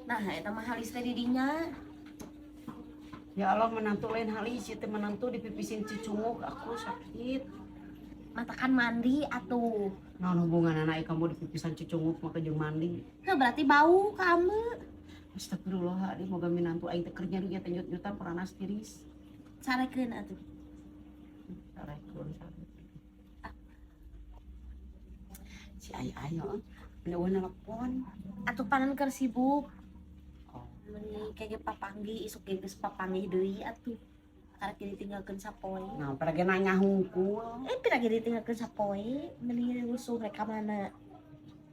Nah eta mah halis teh didinya. Ya Allah menantu lain halis itu menantu dipipisin cicunguk aku sakit. Matakan mandi atuh. Naon hubungan anak kamu dipipisan cicunguk maka jeung mandi. Nah, berarti bau kamu. Astagfirullahaladzim moga minantu aing teh kerja nya teh nyut-nyutan peranas tiris. Sarekeun atuh. Sarekeun sarekeun. Si ayo eueuh nelpon. Atuh panan keur sibuk. Oh. Meni kege papanggi isuk ge geus papanggi deui atuh. Karek ditinggalkeun sapoe. Nah, pada ge nanya hungkul. Pira ge ditinggalkeun sapoe, meni rusuh rek ka mana.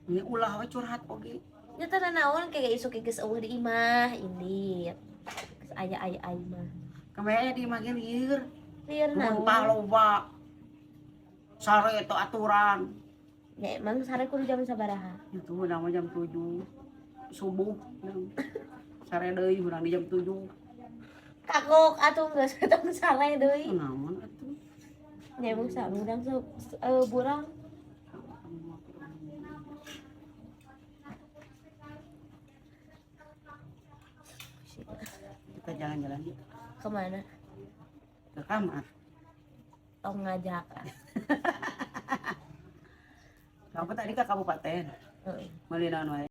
Ini ulah we curhat oge. Nya teh naon kege isuk ge geus eueuh di imah indit. Geus aya mah. Kemaya di mah ge lieur. Lieur Mun naon? paloba. Sare itu aturan. Ya emang sare kudu jam sabaraha? Itu udah mau jam 7 subuh. Sare deui urang di jam 7. Kagok atuh geus tong sare deui. Naon atuh? Nya emang sarudang burang. Kita jalan-jalan yuk. Kemana? Ke kamar. Tong ngajak. Kamu tadi ke kabupaten. Heeh. Meuli naon wae?